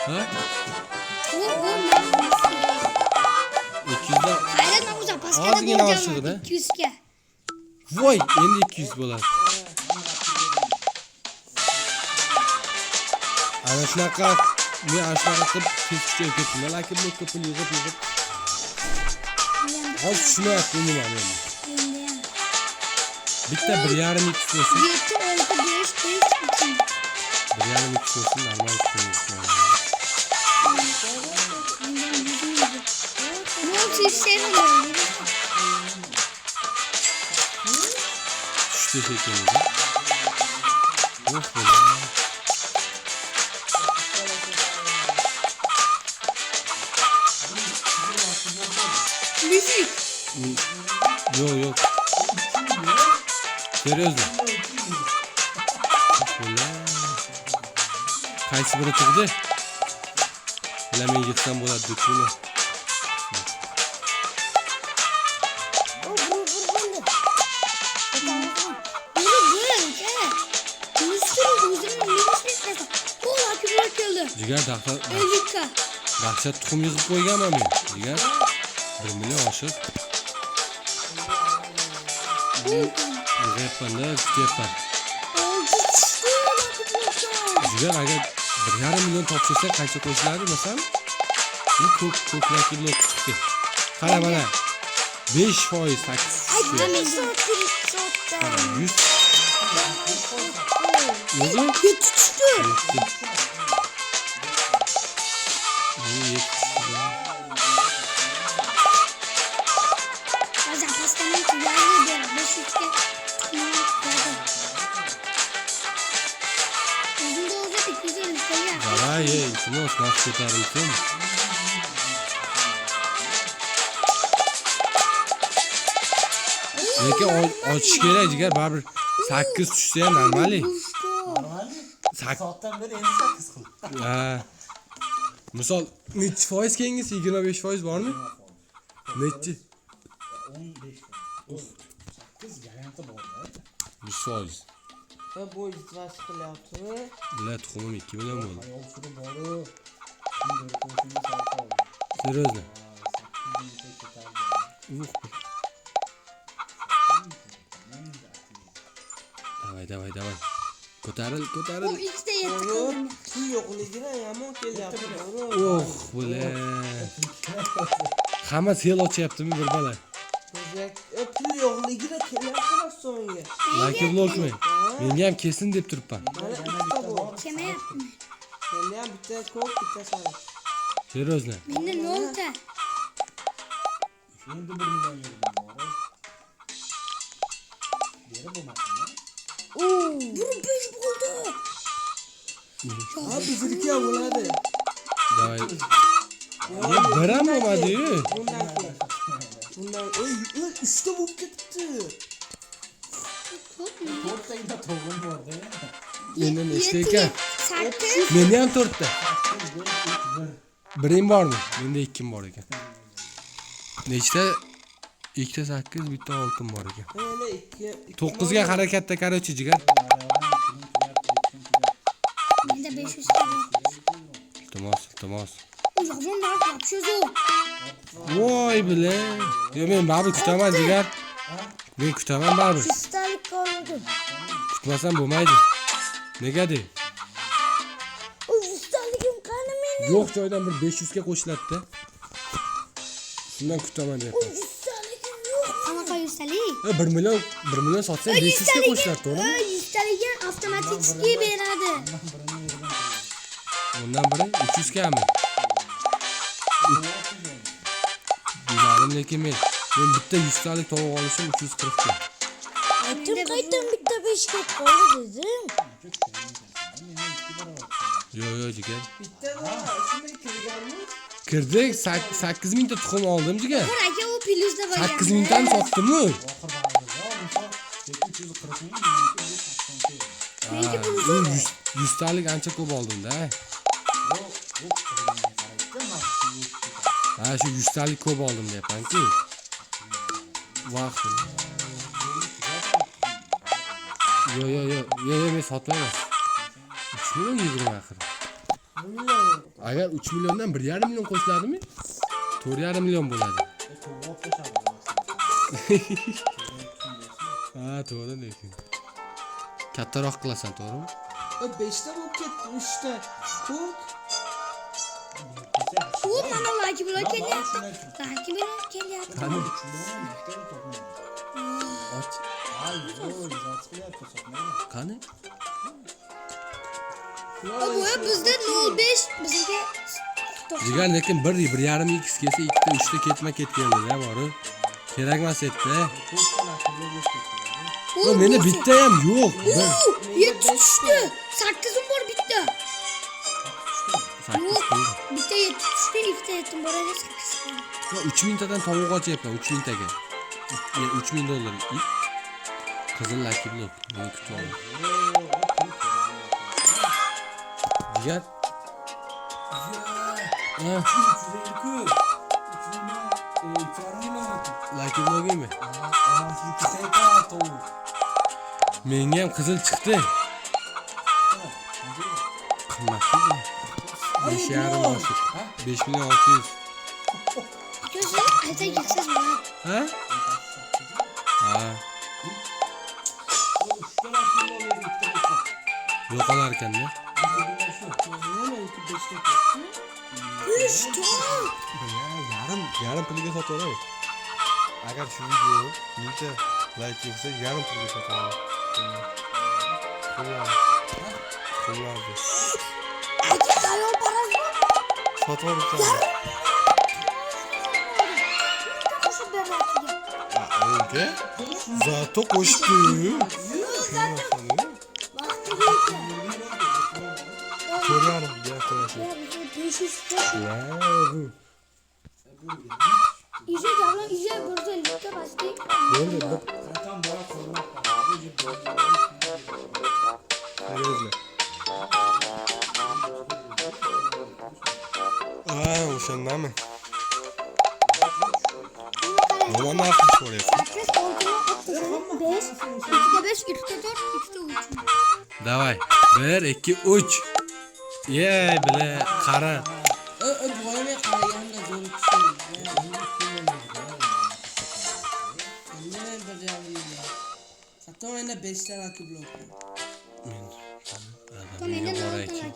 Ha? Bu 200'dan hayret ben bu zaman paskada ozgina borcam oshig'ida. var 200 ga. voy, endi 200 bo'ladi. Ana shunaqa men ana shunaqa qilib tezlikcha ketdim. Lekin bu ko'p pul yig'ib. Hozir tushunyapti nima endi. Endi ham. Bitta 1,5 2 bo'lsa, 7 6 5 2. 1,5 2 bo'lsa normal tushunadi. Ne sevmiyorum. Tushdi shekilli. Yo'q bo'ldi. Müzik. Yo'q. Seriously. Qaysi biri tug'di? Bila men yig'sam bo'ladi deb shuni. Jigar dahshat tuxum yig'ib qo'yganman men. Jigar 1 million oshiq. Yig'yapman-da, kutyapman. Jigar agar 1,5 million topshirsa qancha qo'shiladi masalan? Bu ko'p vakilli chiqdi. Qara mana. 5% taksi. 100. Nega? Yetişti. Bazen pastanın kulağını diyorum. 500'ke uzun da olacak 250 TL. Давай, iltimos, nasıl ko'tarilsin? Lekin ochish kerak, jigar, baribir 8 tushsa ham normali. Soatdan beri endi 8 qil. Ha. Misol, nechi foiz keyingisi 25% bormi? Nechi? 15. 8 garanti bor-da. 100%. Bu ijrosi qilyapti. Bular tuxumim 2 million bo'ldi. Ayol suri boru. Shunday qo'shimcha savol. Seriously. 8 ming ketardi. Давай. Ko'taril. O ikide yetti kaldım. Pul yo'qligini yomon kelyapti. Bo'la. Hamma sel ochyaptimi bir bala? Pul yo'qligini kelyapti so'nga. Like blokmi? Menga ham kesin deb turibman. Mana ikkita bor. Kime yaptım? Endi ham bitta ko'p, bitta sariq. Seriously. Bende ne oldu? Endi 1 million yurdim bor. Beri bo'lmasmi? Bunu 5 buldu. Ha, bizniki ham bo'ladi. Davay. Ya biram bo'lmadi-yu. Bundan uchta bo'lib ketdi. To'rttagina to'g'rim bor-da. Menda nechta ekan? 8. Menda ham 4 ta. Biring bormi? Menda 2 bor ekan. Nechta? 2 ta 8, bitta 6 bor ekan. Mana 2. 9 ga harakatda qarochi jigar. Bende 500 TL. Iltimos. Uzakdan daha yapışıyoruz o. Voy bile. Yo men baribir kutaman jigar. Men kutaman baribir. Üstelik kaldı. Kutmasam bo'lmaydi. Nega de? Üstelikim kanı benim. Yo'q joydan bir 500 ga qo'shiladi-da. Shundan kutaman deyapman. Üstelikim yok. Kanaka üstelik. 1 million sotsang 500 ga qo'shiladi, to'g'rimi? Üstelikken avtomatik ski beradi. Bundan biri 300 gami? Bilmadim lekin men bitta 100 talik tovuq olishim 340 ga. Aytdim qaydan bitta 5 kep qoldi dedim. Yo jigar. Bitta bor, shunday kirganmi? Kirdik 8 mingta tuxum oldim jigar. Bor aka u plyusda bo'lgan. 8 mingtani sotdimmi? Oxir baribir. 340 ming, 100 talik ancha ko'p oldim-da. Ha, shu 100 talik ko'p oldim deyapman-ku. Vaqt. Yo, men sotmayman. 3 million 20 axir. Agar 3 milliondan 1,5 million qo'shiladimi? 4,5 million bo'ladi. To'g'ri qo'shadi. Ha, to'g'ri lekin. Kattaroq qilasan, to'g'rimi? 5 ta bo'lib ketdi, 3 ta. Ko'k. U mana laki bilan kelyapti. Laki bilan kelyapti. Qani? Och. Ay, yo'q, zot qilyapti sotmaydi. Qani? Bu bizda 05 bizga Jigar lekin 1,5 x kelsa 2 ta 3 ta ketma-ket keldi-da, bori. Kerak emas edi. O meni bitta ham yo'q. 7 tushdi. 8 bor bitta. 8 Yo'q. qo'ydi. Bitta 7 tushdi, ikkita yetim bor edi 8. 3000 tadan tovuq ochyapman, 3000 taga. 3000 dollar. Qizil laki blok. Meni kutib oldi. Jigar. Ha, laki blogimi? Menga ham qizil chiqdi. Qimmatmi? 5,5 oshib. 5 million 600. Ko'zi ayta ketsaz mana. Ha? Ha. Yo'qolar ekanda. Yarim pulga sotaveradi. Agar shu video 1000 ta like kelsa, yarim pulga sotaveradi. Qo'llardi. Aka ayol parazmi? Sotaveradi. Qo'shib bermoqchiga. Unga zato qo'shdi. Vaqtiga yetdi. Ko'rarim, gapirasiz. 500 ta. Wow. İşe davran, işe burada litte başlayıp. Endi bir Qachon bola ko'rmoqqa. Seriyozmi? O'shandami? Nima narxi so'rayapsiz? 5, 2'de 5, 3'de 4, 3'de 3. Davay. 1 2 3. Yey, bile qara. Boyga qaraganda zo'r tushdi. Nima bajardi? Sato endi 5 ta laki blok. Menga Menga bor nima ekan. kerak?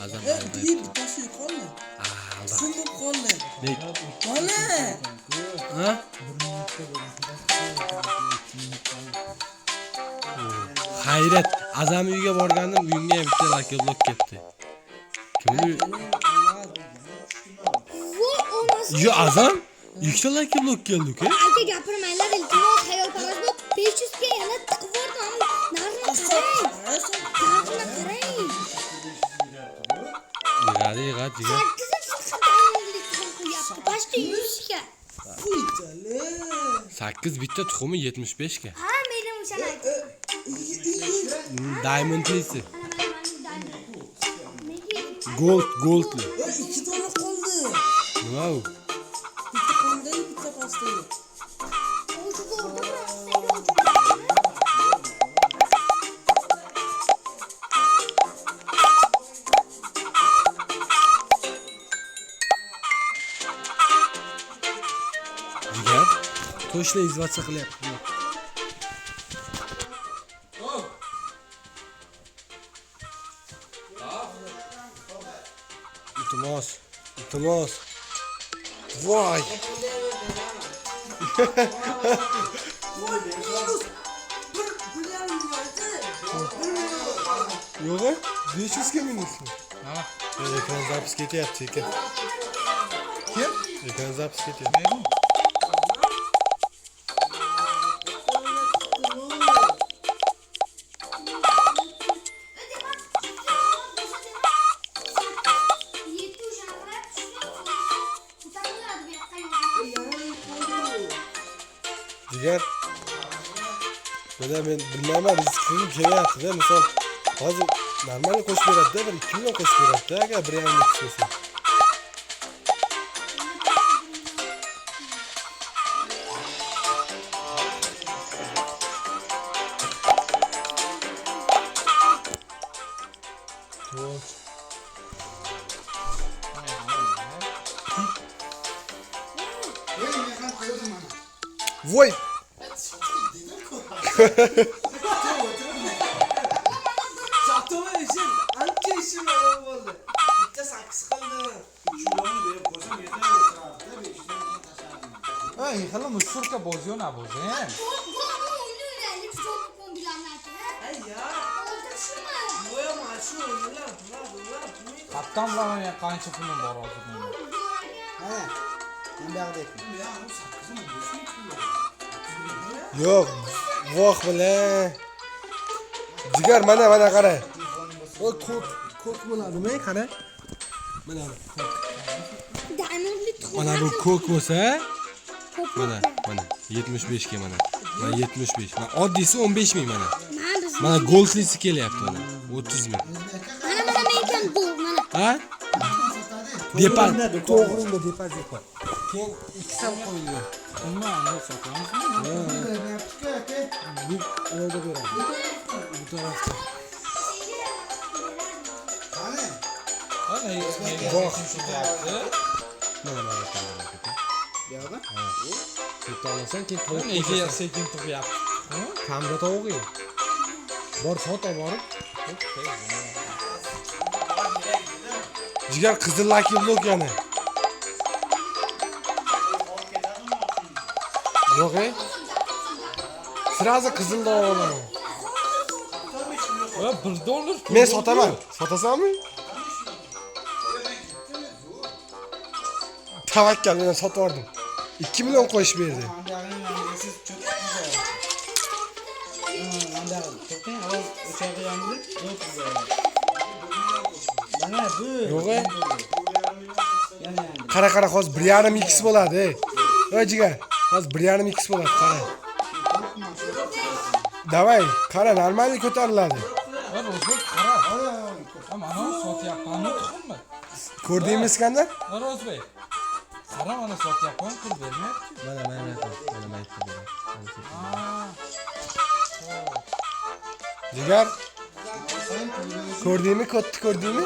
Azam Bittasi yo'qoldi. Alda. Kim bo'lib qoldi? Nek. Bola. Ha? Hayrat, Azam uyga borgandim, uyimga bitta laki blok ketdi. Kimni? Bu olmaz. Yo, Azam, ikkita laki blok keldi-ku. Aka gapirmanglar, iltimos hayol paraz bu 500 ga yana tiqib bordim. Narxini qarang. Narxini qarang. Yig'adi, yig'adi, yig'adi. 8 Başta 100 ga. 8 bitta tuxumi 75 ga. Ha, mening o'shani aytdim. Diamondlisi. Goldli. 2 dona qoldi. Nima u? Bitta qoldi, bitta pastda. Jigar. To'shla izvatsa qilyapti. Iltimos. Voy. Yo'q, 500 ga minusmi? Ha. Ekran zapis ketyapti ekan. Kim? Ekran zapis ketyapti. Jigar. Mana men bilmayman, rizqim kelyapti-da. Misol, hozir normal qo'shib beradi-da, 1-2 million qo'shib beradi-da, agar 1,5 tushsa. Voy. Sotuvim ishim ancha ishim yomon bo'ldi. Bitta 8 qildim. Kiloni berib qo'ysam yetar o'tirardi-da, 5 dan keyin tashlardim. Ay, hali mushurka bozuyor na bozen. Ay ya. Yo'q, mana shu o'yinlar, bular. Qattan bilaman qancha pulim bor hozir menda. Ha. Men bu yoqda ekan. Bu yoq 8 mi 5 mi kilo? Yo'q. Voh bilan. Jigar mana qara. O ko'k bo'ladimi? Qara. Mana bu. Mana bu ko'k bo'lsa, mana 75 ga mana. Mana 75. Mana oddiysi 15 ming mana. Mana goldlisi kelyapti mana. 30 ming. Mana men kam gold mana. Ha? Depozit, to'g'rimi depozit bor. Keyin 2 so'm qo'yilgan. Nima unda sotamizmi? Beryapti-ku aka. Bu yerda beradi. Bu tarafda. Qani? Ana, Voh. mana Mana Bu yoqda? Seta olasan, keyin tovuq nega qo'yasan. sekin tug'yapti? Kamda tovuq. Bor sota borib. Jigar qizil laki blok yana. Yo'q ey. Sirazi qizilda olaman. $1. Men sotaman. Sotasanmi? Tavakkal bilan sotib yubordim. 2 million qo'yishib berdi. Mandag'ini siz cho'kdingiz. Mandag'ini to'xtang, havo o'chog'i yonilib, mana bu. Yo'q ey. Yana Qara hozir 1.5 x bo'ladi. Ey jigar, hozir 1.5 x bo'ladi, qara. Davay, qara, normalniy ko'tariladi. Rozbek qara. Mana sotyapman, tuxummi? Ko'rdingmi Iskandar? Rozbek. Qara mana sotyapman, pul bermay. Mana Jigar. Ko'rdingmi? Ko'rdingmi?